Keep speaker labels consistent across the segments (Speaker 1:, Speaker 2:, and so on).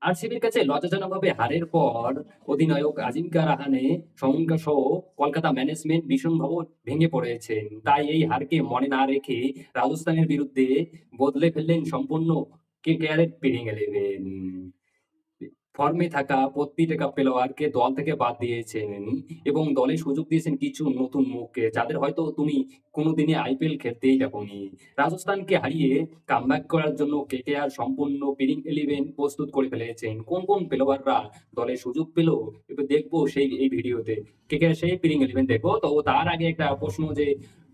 Speaker 1: আরসিবির কাছে লজ্জাজনকভাবে হারের পর অধিনায়ক আজিঙ্কা রাহানে সঙ্গা সহ কলকাতা ম্যানেজমেন্ট ভীষণভাবে ভেঙে পড়েছেন। তাই এই হারকে মনে না রেখে রাজস্থানের বিরুদ্ধে বদলে ফেললেন সম্পূর্ণ কেকেআরের প্লেইং 11। ফর্মে থাকা প্রত্যেকটা প্লেয়ারকে দল থেকে বাদ দিয়েছেন এবং দলে সুযোগ দিয়েছেন কিছু নতুন মুখকে, যাদের হয়তো তুমি কোনোদিনই আইপিএল খেলতেই দেখোনি। রাজস্থানকে হারিয়ে কামব্যাক করার জন্য কেকেআর সম্পূর্ণ প্লেইং 11 প্রস্তুত করে ফেলেছেন। কোন কোন প্লেয়াররা দলে সুযোগ পেল এবার দেখবো সেই এই ভিডিওতে। কেকেআর সেই প্লেইং 11 দেখবো। তো তার আগে একটা প্রশ্ন, যে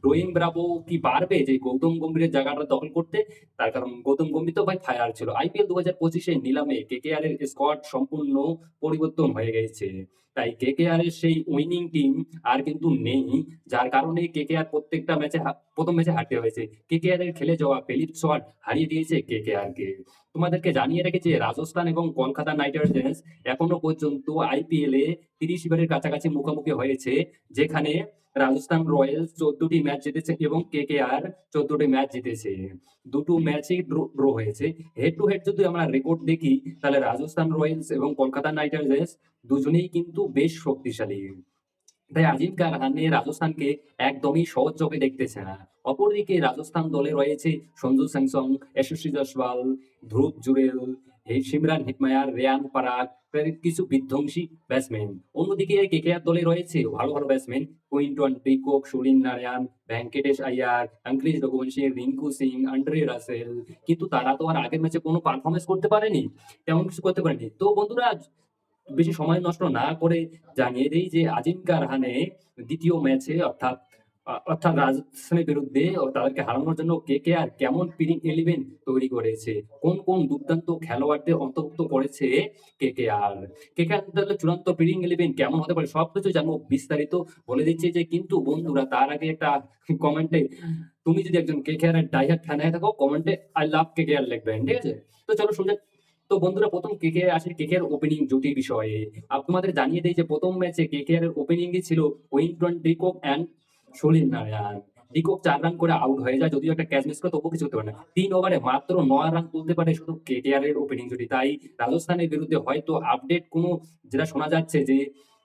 Speaker 1: রোহিত ব্রাভো কি পারবে যে গৌতম গম্ভীরের জায়গাটা দখল করতে? তার কারণ গৌতম গম্ভীর তো ভাই ফায়ার ছিল। আইপিএল 2025 নিলামে কেকেআর এর স্কোয়াড সম্পূর্ণ পরিবর্তন হয়ে গেছে। তাই কেকেআর এর সেই উইনিং টিম আর কিন্তু নেই, যার কারণে কেকেআর প্রত্যেকটা ম্যাচে প্রথম ম্যাচে হারতে হয়েছে। কেকেআর এর খেলে যাওয়া ফিলিপ শট হারিয়ে দিয়েছে কেকেআর কে। তোমাদেরকে জানিয়ে রেখেছে রাজস্থান এবং কলকাতা নাইট রাইডার্স এখনো পর্যন্ত আইপিএল এ 30 বারের কাছাকাছি মুখোমুখি হয়েছে, যেখানে রাজস্থান রয়্যালস 14টি ম্যাচ জিতেছে এবং কেকেআর 14টি ম্যাচ জিতেছে। দুটো ম্যাচই ড্র হয়েছে। হেড টু হেড যদি আমরা রেকর্ড দেখি, তাহলে রাজস্থান রয়্যালস এবং কলকাতা নাইট রাইডার্স দুজনেই কিন্তু বেশ শক্তিশালী। তাই আজিঙ্কা রাহানে রাজস্থানকে একদমই সহজ চোখে দেখতেছে না। অপরদিকে রাজস্থান দলে রয়েছে সঞ্জু স্যামসং, যশস্বী জয়সওয়াল, ধ্রুব জুরেল, সিমরান হেটমায়ার, রেয়ান পারাগ, কিছু বিধ্বংসী ব্যাটসম্যান। অন্যদিকে কেকেআর দলে রয়েছে ভালো ভালো batsman Quinton de Kock, Sunil Narine, Venkatesh Iyer, Angkrish Raghuvanshi, Rinku Singh, Andre Russell. কিন্তু তারা তো আর আগের ম্যাচে কোনো পারফরমেন্স করতে পারেনি, তেমন কিছু করতে পারেনি। তো বন্ধুরা, বেশি সময় নষ্ট না করে জানিয়ে দেই যে আজিঙ্কা রাহানে দ্বিতীয় ম্যাচে অর্থাৎ রাজস্থানের বিরুদ্ধে তাদেরকে হারানোর জন্য কেকেআর কেমন প্লেইং 11 তৈরি করেছে, কোন কোন দুর্দান্ত খেলোয়াড়দের অন্তর্ভুক্ত করেছে কেকেআর। কেকেআর দলের চূড়ান্ত প্লেইং 11 কেমন হতে পারে সবকিছু জানবো, বিস্তারিত বলে দিচ্ছি। যে কিন্তু বন্ধুরা, তার আগে একটা কমেন্টে, তুমি যদি একজন কেকেআর এর ডাইহার্ড ফ্যান হয়ে থাকো, কমেন্টে আই লাভ কেকেআর লিখবেন, ঠিক আছে? তো চলো শুনে। তো বন্ধুরা, প্রথম কেকেআর আসে কেকেআর ওপেনিং জুটি বিষয়ে। তোমাদের জানিয়ে দেই যে প্রথম ম্যাচে কেকেআর এর ওপেনিং এ ছিল Quinton de Kock and Sunil Narine. De Kock 4 run করে আউট হয়ে যায়, যদিও একটা ক্যাচ মিস করে, তবুও কিছু হতে পারে না। 3 ওভারে মাত্র 9 রান তুলতে পারে শুধু কেকেআর এর ওপেনিং জুটি। তাই রাজস্থানের বিরুদ্ধে হয়তো আপডেট কোনো, যেটা শোনা যাচ্ছে যে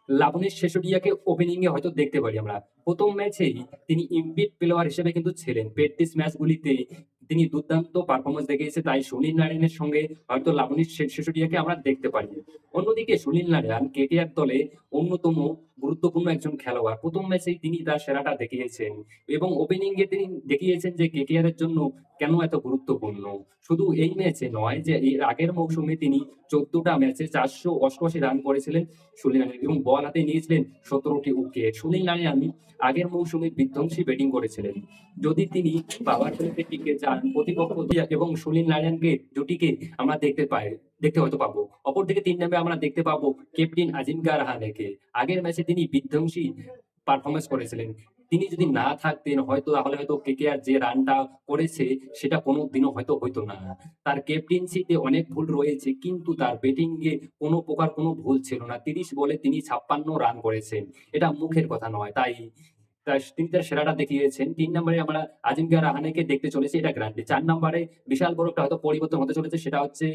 Speaker 1: লাবনীশ শেষোডিয়াকে ওপেনিং এ হয়তো দেখতে পারি আমরা। প্রথম ম্যাচেই তিনি ইমপ্যাক্ট প্লেয়ার হিসেবে কিন্তু ছিলেন। প্র্যাকটিস ম্যাচগুলিতে তিনি দুর্দান্ত পারফরমেন্স দেখিয়েছে, তাই সুনীল নারায়ণের সঙ্গে হয়তো লাবনীশ শেষোডিয়াকে আমরা দেখতে পারি। অন্যদিকে সুনীল নারায়ণ কেকেআর দলে অন্যতম গুরুত্বপূর্ণ একজন খেলোয়াড়। প্রথম ম্যাচেই তিনি তার সেরাটা দেখিয়েছেন এবং ওপেনিং এ তিনি দেখিয়েছেন যে কেকেআর এর জন্য কেন এত গুরুত্বপূর্ণ। শুধু এই ম্যাচে নয়, যে এর আগের মৌসুমে তিনি 14টা ম্যাচে 488 রান করেছিলেন সুনীল নারায়ণ এবং বল হাতে নিয়েছিলেন 17টি উইকেট। সুনীল নারায়ণ আগের মৌসুমে বিধ্বংসী ব্যাটিং করেছিলেন। যদি তিনি পাওয়ার প্লেতে টিকে যান, প্রতিপক্ষ এবং সুনীল নারায়ণকে জুটিকে আমরা দেখতে হয়তো পাবো। অপরদিকে 3 নম্বরে আমরা দেখতে পাবো ক্যাপ্টেন আজিঙ্কা রাহানেকে। আগের ম্যাচে তিনি বিধ্বংসী পারফরমেন্স করেছিলেন। তিনি যদি না থাকতেন হয়তো, তাহলে হয়তো কেকেআর যে রানটা করেছে সেটা কোনোদিনও হয়তো হইতো না। তার ক্যাপ্টেন্সিতে অনেক ভুল রয়েছে, কিন্তু তার ব্যাটিং এ কোনো প্রকার কোনো ভুল ছিল না। 30 বলে তিনি 56 রান করেছেন। এটা মুখের কথা নয়। তাই তিনি তার সেরাটা দেখিয়েছেন। 3 নম্বরে আমরা আজিঙ্কা রাহানেকে দেখতে চলেছি, এটা গ্যারান্টি। 4 নম্বরে বিশাল বড় একটা হয়তো পরিবর্তন হতে চলেছে, সেটা হচ্ছে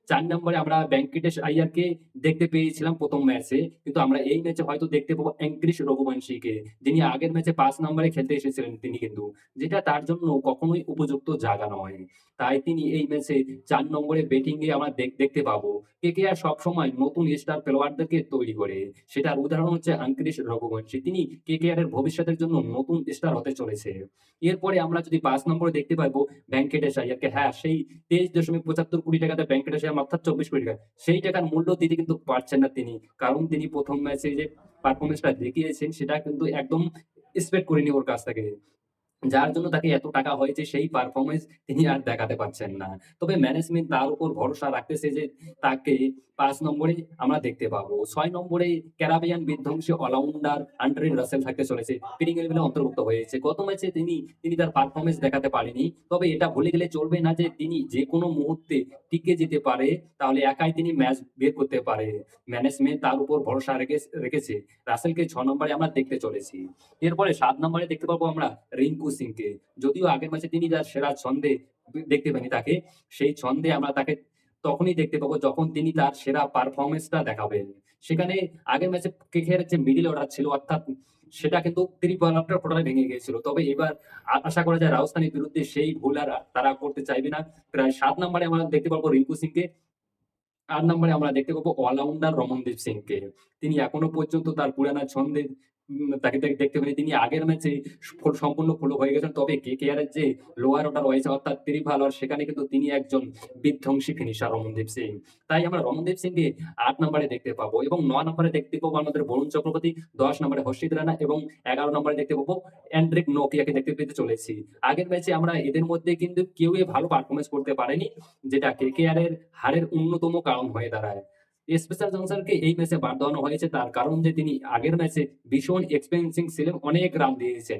Speaker 1: 4 নম্বরে আমরা ভেঙ্কটেশ আইয়ারকে দেখতে পেয়েছিলাম প্রথম ম্যাচে, কিন্তু আমরা এই ম্যাচে হয়তো দেখতে পাবো অঙ্কুরিশ রঘুবংশীকে, যিনি আগের ম্যাচে 5 নম্বরে খেলতে এসেছিলেন তিনি কিন্তু, যেটা তার জন্য কখনোই উপযুক্ত জায়গা নয়। তাই তিনি এই ম্যাচে 4 নম্বরে ব্যাটিং এ আমরা দেখতে পাবো। কেকেআর সবসময় নতুন স্টার প্লেয়ারদেরকে তৈরি করে। সেটার উদাহরণ হচ্ছে অঙ্কুরিশ রঘুবংশী। তিনি কেকেআর এর ভবিষ্যতের জন্য নতুন স্টার হতে চলেছে। এরপরে আমরা যদি 5 নম্বরে দেখতে পাবো ভেঙ্কটেশ আইয়ারকে। হ্যাঁ, সেই 23.75 কোটি টাকাতে ভেঙ্কটেশ আইয়ার অর্থাৎ 24 কোটি টাকা। সেই টাকার মূল্য দিতে কিন্তু পারছেন না তিনি। কারণ তিনি প্রথম ম্যাচে যে পারফরম্যান্সটা দেখিয়েছেন সেটা কিন্তু একদম এক্সপেক্ট করিনি ওর কাছ থেকে। যার জন্য তাকে এত টাকা হয়েছে, সেই পারফরম্যান্স তিনি আর দেখাতে পারছেন না। তবে ম্যানেজমেন্ট তার উপর ভরসা রাখতেছে যে তাকে 5 নম্বরে আমরা দেখতে পাবো। 6 নম্বরে ক্যারিবিয়ান বিধ্বংসী অলরাউন্ডার আন্দ্রে রাসেল থাকতে চলেছে। প্লেইং 11 এ অন্তর্ভুক্ত হয়েছে। গত ম্যাচে তিনি তার পারফরম্যান্স দেখাতে পারেনি। তবে এটা ভুলে গেলে চলবে না যে তিনি যেকোনো মুহূর্তে টিকে যেতে পারে, তাহলে একাই তিনি ম্যাচ বের করতে পারে। ম্যানেজমেন্ট তার উপর ভরসা রেখেছে। রাসেলকে 6 নম্বরে আমরা দেখতে চলেছি। এরপরে 7 নম্বরে দেখতে পাবো আমরা রিঙ্কু সিংকে। যদিও আগের ম্যাচে তিনি তার সেরা ছন্দে দেখতে পাইনি তাকে। সেই ছন্দে আমরা তাকে তখনই দেখতে পাবো যখন তিনি তার সেরা পারফরম্যান্সটা দেখাবেন। সেখানে আগের ম্যাচে কেকেআর এর যে মিডল অর্ডার ছিল অর্থাৎ সেটা কিন্তু ত্রিপল টোটালি ভেঙে গিয়েছিল। তবে এবার আশা করা যায় রাজস্থানের বিরুদ্ধে সেই ভুল আর তারা করতে চাইবে না। প্রায় ৭ নম্বরে আমরা দেখতে পারবো রিঙ্কু সিংকে। ৮ নম্বরে আমরা দেখতে পাবো অলরাউন্ডার রমনদীপ সিংকে। তিনি এখনো পর্যন্ত তার পুরানা ছন্দে তাকে দেখতে পারি। তিনি আগের ম্যাচে সম্পূর্ণ ফলো হয়ে গেছেন। তবে কেকেআর এর যে লোয়ার অর্ডার রয়েছে অর্থাৎ ত্রিভালর সেখানে কিন্তু তিনি একজন বিধ্বংসী ফিনিশার রমনদীপ সিং। তাই আমরা রমনদীপ সিংকে ৮ নম্বরে দেখতে পাবো এবং ৯ নম্বরে দেখতে পাবো আমাদের বরুণ চক্রবর্তী, ১০ নম্বরে হর্ষিত রানা এবং ১১ নম্বরে দেখতে পাবো অ্যান্ড্রিক নোকিয়াকে দেখতে পেতে চলেছি। আগের ম্যাচে আমরা এদের মধ্যে কিন্তু কেউই ভালো পারফরম্যান্স করতে পারেনি, যেটা কেকেআর এর হারের অন্যতম কারণ হয়ে দাঁড়ায়। স্পেশাল জনসনকে এই ম্যাচে বাদ দেওয়ানো হয়েছে তার কারণ যে তিনি আগের ম্যাচে ভীষণ এক্সপেন্সিভ ছিলেন, অনেক রান দিয়েছেন।